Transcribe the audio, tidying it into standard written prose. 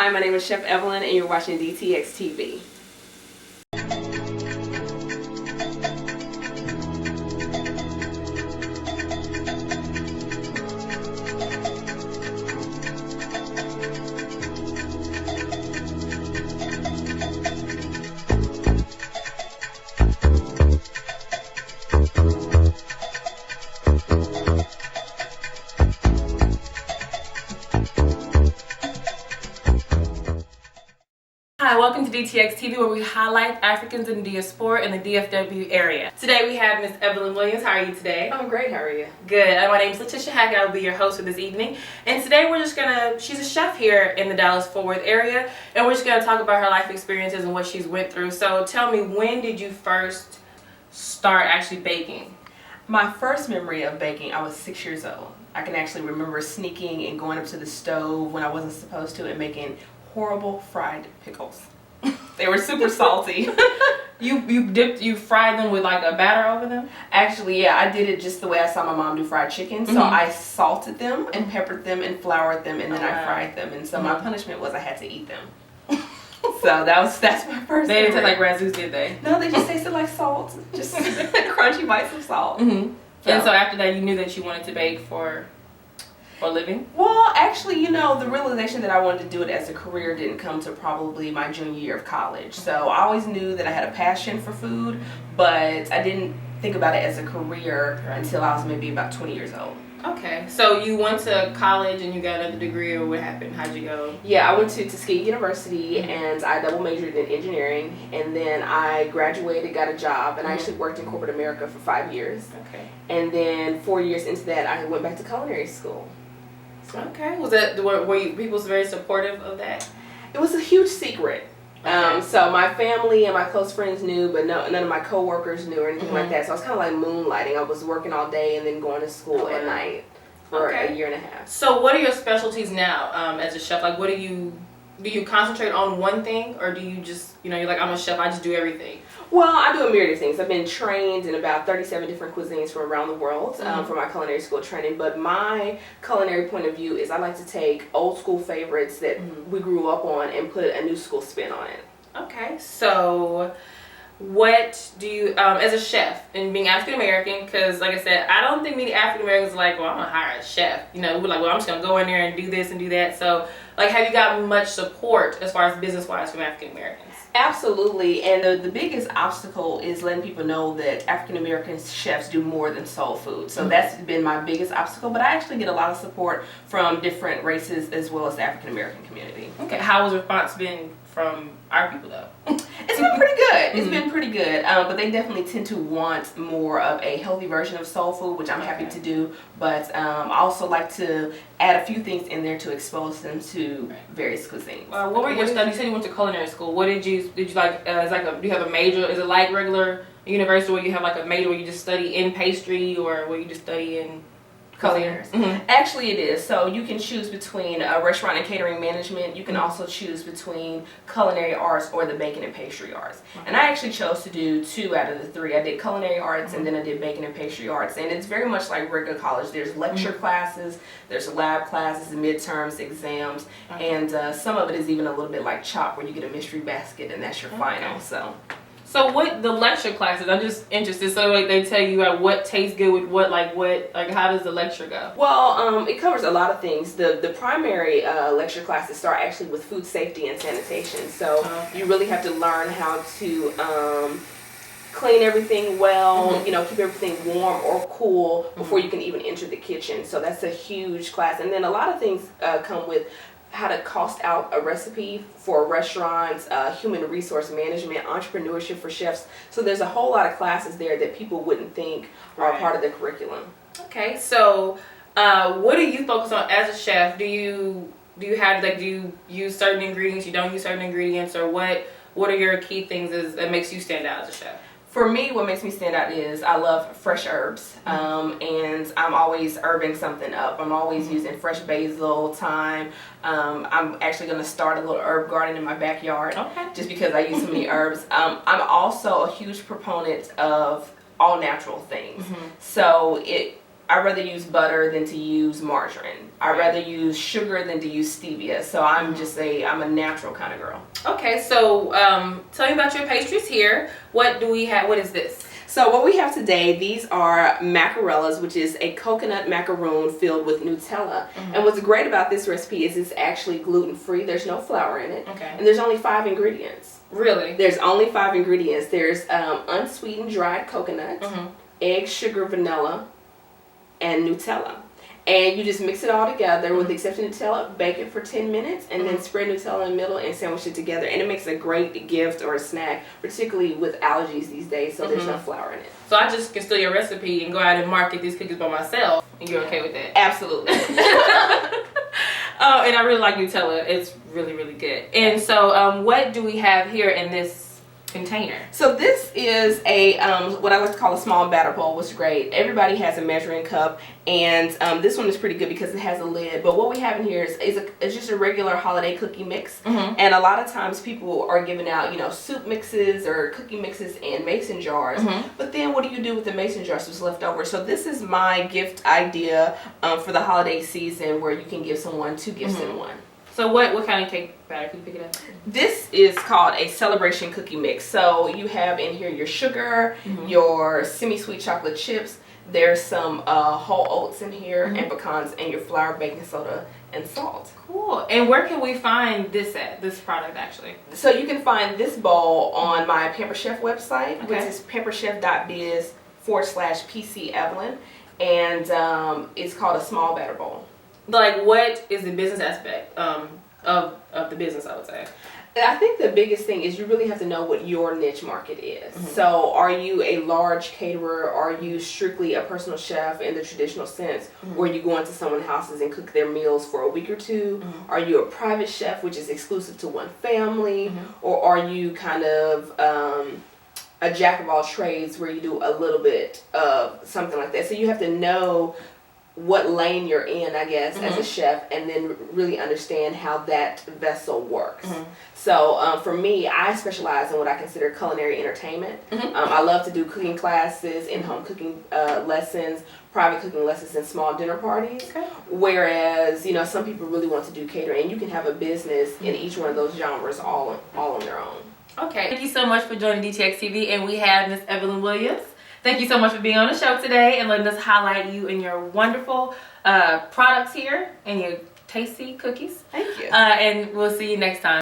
Hi, my name is Chef Evelyn and you're watching DTX-TV. Hi, welcome to DTX-TV, where we highlight Africans in the diaspora in the DFW area. Today we have Miss Evelyn Williams. How are you today? I'm great, how are you? Good. My name is Letitia Hackett. I will be your host for this evening. And today she's a chef here in the Dallas-Fort Worth area, and we're just going to talk about her life experiences and what she's went through. So tell me, when did you first start actually baking? My first memory of baking, I was 6 years old. I can actually remember sneaking and going up to the stove when I wasn't supposed to and making horrible fried pickles. They were super salty. You fried them with like a batter over them? Actually, yeah, I did it just the way I saw my mom do fried chicken. So I salted them and peppered them and floured them, and then I fried them. And so my punishment was I had to eat them. So that's my first. They didn't taste like razzoos, did they? No, they just tasted like salt. Just crunchy bites of salt. And so after that, you knew that you wanted to bake for a living? Well, actually, the realization that I wanted to do it as a career didn't come to probably my junior year of college. So I always knew that I had a passion for food, but I didn't think about it as a career until I was maybe about 20 years old. Okay, so you went to college and you got another degree, or what happened? How'd you go? Yeah, I went to Tuskegee University and I double majored in engineering, and then I graduated, got a job, and I actually worked in corporate America for 5 years. Okay. And then 4 years into that, I went back to culinary school. Okay. Were you people very supportive of that? It was a huge secret. Okay. So my family and my close friends knew, but none of my coworkers knew or anything like that. So I was kind of like moonlighting. I was working all day and then going to school at night for a year and a half. So what are your specialties now as a chef? Like, do you concentrate on one thing, or do you just, you're like, I'm a chef, I just do everything? Well, I do a myriad of things. I've been trained in about 37 different cuisines from around the world for my culinary school training. But my culinary point of view is I like to take old school favorites that we grew up on and put a new school spin on it. Okay. So what do you, as a chef, and being African American, because like I said, I don't think many African Americans are like, well, I'm gonna hire a chef. We're like, well, I'm just gonna go in there and do this and do that. So, like, have you gotten much support as far as business-wise from African Americans? Absolutely, and the biggest obstacle is letting people know that African American chefs do more than soul food. So that's been my biggest obstacle, but I actually get a lot of support from different races as well as the African American community. Okay, how has the response been from our people though? It's been pretty good. It's been pretty good, but they definitely tend to want more of a healthy version of soul food, which I'm happy to do. But I also like to add a few things in there to expose them to various cuisines. What were your studies? You said you went to culinary school. What did you like? Do you have a major? Is it like regular university where you have like a major where you just study in pastry, or where you just study in culinary? Actually, it is. So you can choose between restaurant and catering management. You can also choose between culinary arts or the baking and pastry arts. And I actually chose to do 2 out of the 3. I did culinary arts and then I did baking and pastry arts. And it's very much like regular college. There's lecture classes, there's lab classes, midterms, exams, and some of it is even a little bit like CHOP, where you get a mystery basket and that's your final. So what the lecture classes? I'm just interested. So like they tell you what tastes good with what, how does the lecture go? Well, it covers a lot of things. The primary lecture classes start actually with food safety and sanitation. So you really have to learn how to clean everything well, keep everything warm or cool before you can even enter the kitchen. So that's a huge class. And then a lot of things come with how to cost out a recipe for restaurants, human resource management, entrepreneurship for chefs. So there's a whole lot of classes there that people wouldn't think are part of the curriculum. Okay, so what do you focus on as a chef? Do you use certain ingredients? You don't use certain ingredients, or what are your key things that makes you stand out as a chef? For me, what makes me stand out is I love fresh herbs, and I'm always herbing something up. I'm always using fresh basil, thyme. I'm actually going to start a little herb garden in my backyard, just because I use so many herbs. I'm also a huge proponent of all natural things. So I'd rather use butter than to use margarine. I'd rather use sugar than to use stevia. So I'm I'm a natural kind of girl. Okay, so tell me about your pastries here. What do we have? What is this? So what we have today, these are macarellas, which is a coconut macaroon filled with Nutella. And what's great about this recipe is it's actually gluten-free. There's no flour in it. Okay. And there's only 5 ingredients. Really? There's only 5 ingredients. There's unsweetened dried coconut, egg, sugar, vanilla, and Nutella. And you just mix it all together with the exception of Nutella, bake it for 10 minutes, and then spread Nutella in the middle and sandwich it together. And it makes a great gift or a snack, particularly with allergies these days, so there's no flour in it. So I just can steal your recipe and go out and market these cookies by myself, and you're okay with that? Absolutely. Oh, and I really like Nutella. It's really, really good. And so what do we have here in this container? So this is a what I like to call a small batter bowl, which is great. Everybody has a measuring cup, and this one is pretty good because it has a lid. But what we have in here is just a regular holiday cookie mix. And a lot of times people are giving out, you know, soup mixes or cookie mixes in mason jars. But then what do you do with the mason jars that's left over? So this is my gift idea for the holiday season, where you can give someone 2 gifts in one. So what kind of cake batter? Can you pick it up? This is called a celebration cookie mix. So you have in here your sugar, your semi-sweet chocolate chips. There's some whole oats in here, and pecans, and your flour, baking soda, and salt. Cool. And where can we find this product actually? So you can find this bowl on my Pamper Chef website, which is pamperchef.biz/PC Evelyn, and it's called a small batter bowl. Like, what is the business aspect of the business, I would say? I think the biggest thing is you really have to know what your niche market is. So are you a large caterer? Are you strictly a personal chef in the traditional sense, where you go into someone's houses and cook their meals for a week or two? Are you a private chef, which is exclusive to one family? Or are you kind of a jack of all trades, where you do a little bit of something like that? So you have to know what lane you're in, I guess, as a chef, and then really understand how that vessel works. So for me, I specialize in what I consider culinary entertainment. I love to do cooking classes, in-home cooking lessons, private cooking lessons, and small dinner parties. Whereas, you know, some people really want to do catering, and you can have a business in each one of those genres all on their own. Okay, thank you so much for joining DTX-TV, and we have Miss Evelyn Williams. Thank you so much for being on the show today and letting us highlight you and your wonderful products here and your tasty cookies. Thank you. And we'll see you next time.